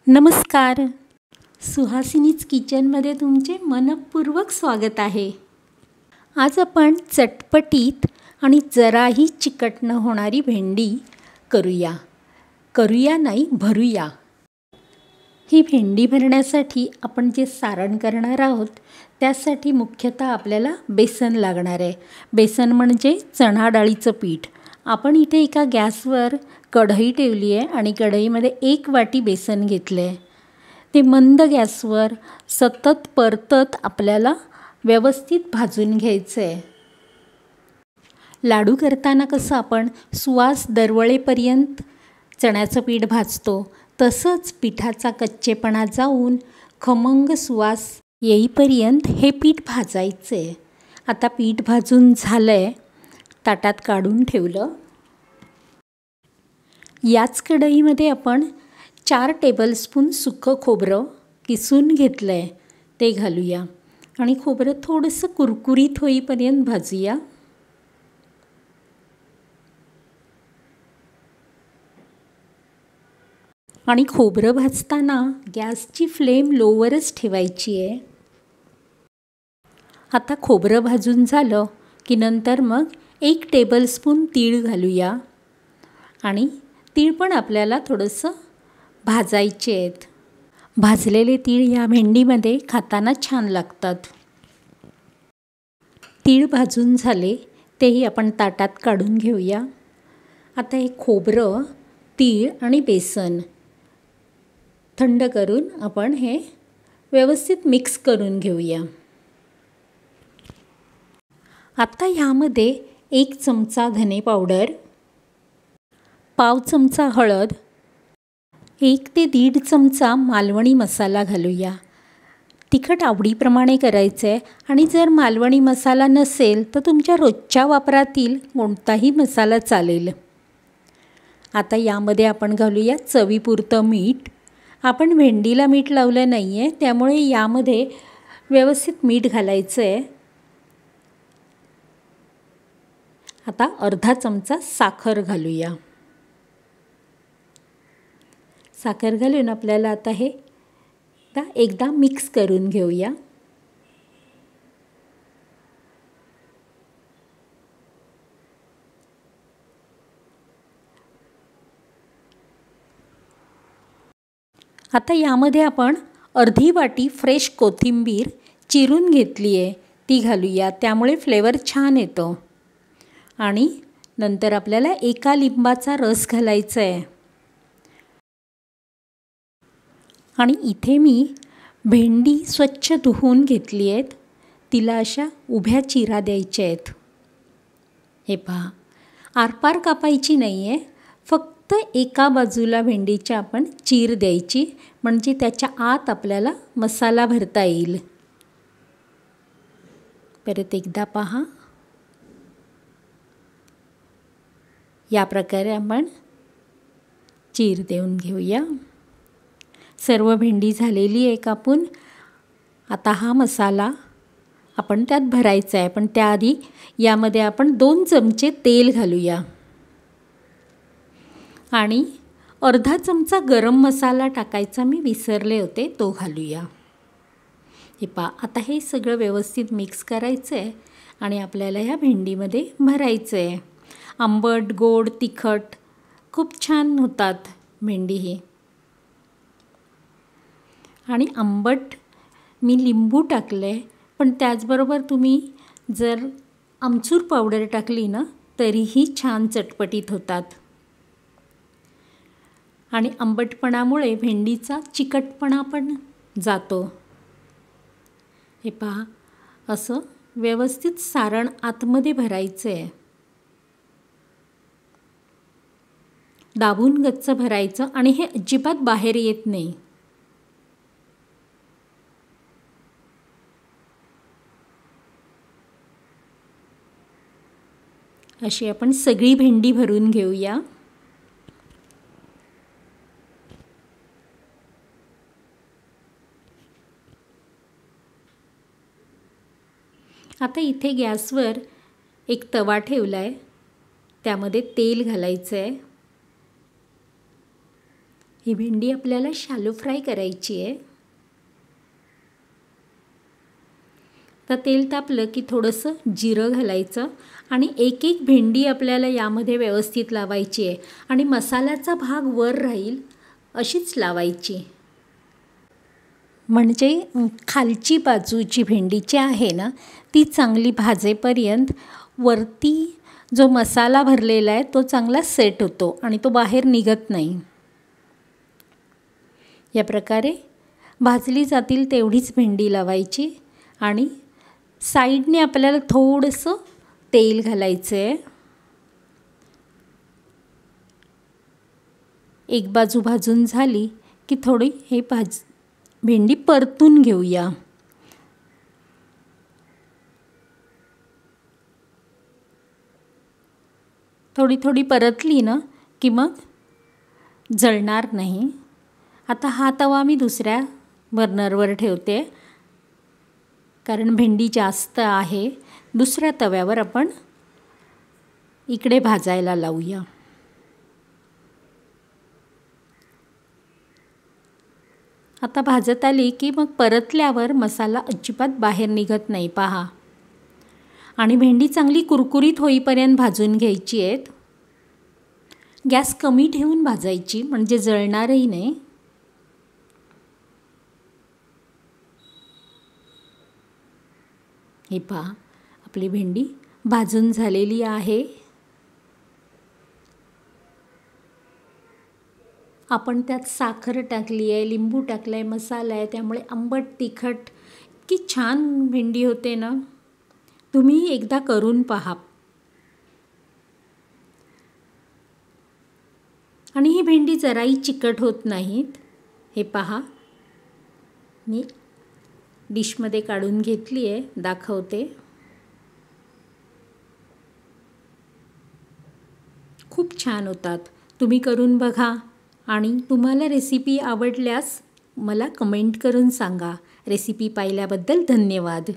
नमस्कार. सुहासिनीज किचनमध्ये तुमचे मनपूर्वक स्वागत आहे. आज आपण चटपटीत आणि जराही चिकट न होणारी भेंडी करूया नाही भरूया. ही भेंडी भरण्यासाठी आपण जे सारण करणार आहोत त्यासाठी मुख्यतः आपल्याला बेसन लागणार आहे. बेसन म्हणजे चणा डाळीचं पीठ. आपण इथे एका गॅसवर कढई ठेवली आहे आणि कढईमध्ये 1 वाटी बेसन घेतलं आहे. ते मंद गॅसवर सतत परतत आपल्याला व्यवस्थित भाजून घ्यायचं आहे. लाडू करताना कसं आपण सुवास दरवळेपर्यंत चण्याचं पीठ भाजतो, तसंच पिठाचा कच्चेपणा जाऊन खमंग सुवास येईपर्यंत हे पीठ भाजायचं आहे. आता पीठ भाजून झालं आहे, ताटात काढून ठेवलं. याच कढईमध्ये आपण 4 टेबलस्पून सुकं खोबरं किसून घेतलं आहे ते घालूया आणि खोबरं थोडंसं कुरकुरीत होईपर्यंत भाजूया. आणि खोबरं भाजताना गॅसची फ्लेम लोवरच ठेवायची आहे. आता खोबरं भाजून झालं की नंतर मग 1 टेबलस्पून तीळ घालूया आणि तीळ पण आपल्याला थोडंसं भाजायचे आहेत. भाजलेले तीळ या भेंडीमध्ये खाताना छान लागतात. तीळ भाजून झाले तेही आपण ताटात काढून घेऊया. आता हे खोबरं, तीळ आणि बेसन थंड करून आपण हे व्यवस्थित मिक्स करून घेऊया. आता ह्यामध्ये 1 चमचा धने पावडर, पाव चमचा हळद, 1 ते 1.5 चमचा मालवणी मसाला घालूया. तिखट आवडीप्रमाणे करायचं आहे आणि जर मालवणी मसाला नसेल तर तुमच्या रोजच्या वापरातील कोणताही मसाला चालेल. आता यामध्ये आपण घालूया चवीपुरतं मीठ. आपण भेंडीला मीठ लावलं नाही आहे, त्यामुळे यामध्ये व्यवस्थित मीठ घालायचं आहे. आता अर्धा चमचा साखर घालूया. साखर घालून आपल्याला आता हे एकदा मिक्स करून घेऊया. आता यामध्ये आपण अर्धी वाटी फ्रेश कोथिंबीर चिरून घेतली आहे ती घालूया, त्यामुळे फ्लेवर छान येतो. आणि नंतर आपल्याला 1 लिंबाचा रस घालायचा आहे. आणि इथे मी भेंडी स्वच्छ धुवून घेतली आहेत. तिला अशा उभ्या चिरा द्यायच्या आहेत. हे पहा, आरपार कापायची नाही आहे, फक्त एका बाजूला भेंडीच्या आपण चीर द्यायची, म्हणजे त्याच्या आत आपल्याला मसाला भरता येईल. परत एकदा पहा, या प्रकारे आपण चीर देऊन घेऊया. सर्व भेंडी झालेली आहे कापून. आता हा मसाला आपण त्यात भरायचा आहे, पण त्याआधी यामध्ये आपण 2 चमचे तेल घालूया आणि अर्धा चमचा गरम मसाला टाकायचा मी विसरले होते, तो घालूया. हे पहा, आता हे सगळं व्यवस्थित मिक्स करायचं आहे आणि आपल्याला ह्या भेंडीमध्ये भरायचं आहे. आंबट, गोड, तिखट खूप छान होतात भेंडी ही. आणि आंबट मी लिंबू टाकलं आहे, पण त्याचबरोबर तुम्ही जर आमचूर पावडर टाकली ना तरीही छान चटपटीत होतात. आणि आंबटपणामुळे भेंडीचा चिकटपणा पण जातो. हे पहा, असं व्यवस्थित सारण आतमध्ये भरायचं आहे. दाबून गच्च भरायचं आणि हे अजिबात बाहेर येत नाही. अशी आपण सगळी भेंडी भरून घेऊया. आता इथे गॅसवर एक तवा ठेवला आहे, त्यामध्ये तेल घालायचं आहे. ही भेंडी आपल्याला शॅलो फ्राय करायची आहे. तर तेल तापलं की थोडंसं जिरं घालायचं आणि एक एक भेंडी आपल्याला यामध्ये व्यवस्थित लावायची आहे आणि मसाल्याचा भाग वर राहील अशीच लावायची. म्हणजे खालची बाजू जी भेंडीची आहे ना ती चांगली भाजेपर्यंत वरती जो मसाला भरलेला आहे तो चांगला सेट होतो आणि तो बाहेर निघत नाही. या प्रकारे भाजली जातील तेवढीच भेंडी लावायची आणि साईडने आपल्याला थोडंसं तेल घालायचं आहे. एक बाजू भाजून झाली की थोडी भेंडी परतून घेऊया. थोडी थोडी परतली ना की मग जळणार नाही. आता हा तवा मी दुसऱ्या बर्नरवर ठेवते कारण भेंडी जास्त आहे. दुसऱ्या तव्यावर आपण इकडे भाजायला लावूया. आता भाजत आली की मग परतल्यावर मसाला अजिबात बाहेर निघत नाही पहा. आणि भेंडी चांगली कुरकुरीत होईपर्यंत भाजून घ्यायची आहेत. गॅस कमी ठेवून भाजायची म्हणजे जळणारही नाही. हे पहा आपली भेंडी भाजून झालेली आहे. आपण त्यात साखर टाकली आहे, लिंबू टाकलं आहे, मसाला आहे, त्यामुळे आंबट तिखट इतकी छान भेंडी होते ना. तुम्ही एकदा करून पहा. आणि ही भेंडी जराही चिकट होत नाहीत. हे पहा मी डिशमध्ये काढून घेतली आहे, दाखवते. खूप छान होतात. तुम्ही करून बघा आणि तुम्हाला रेसिपी आवडल्यास मला कमेंट करून सांगा. रेसिपी पाहिल्याबद्दल धन्यवाद.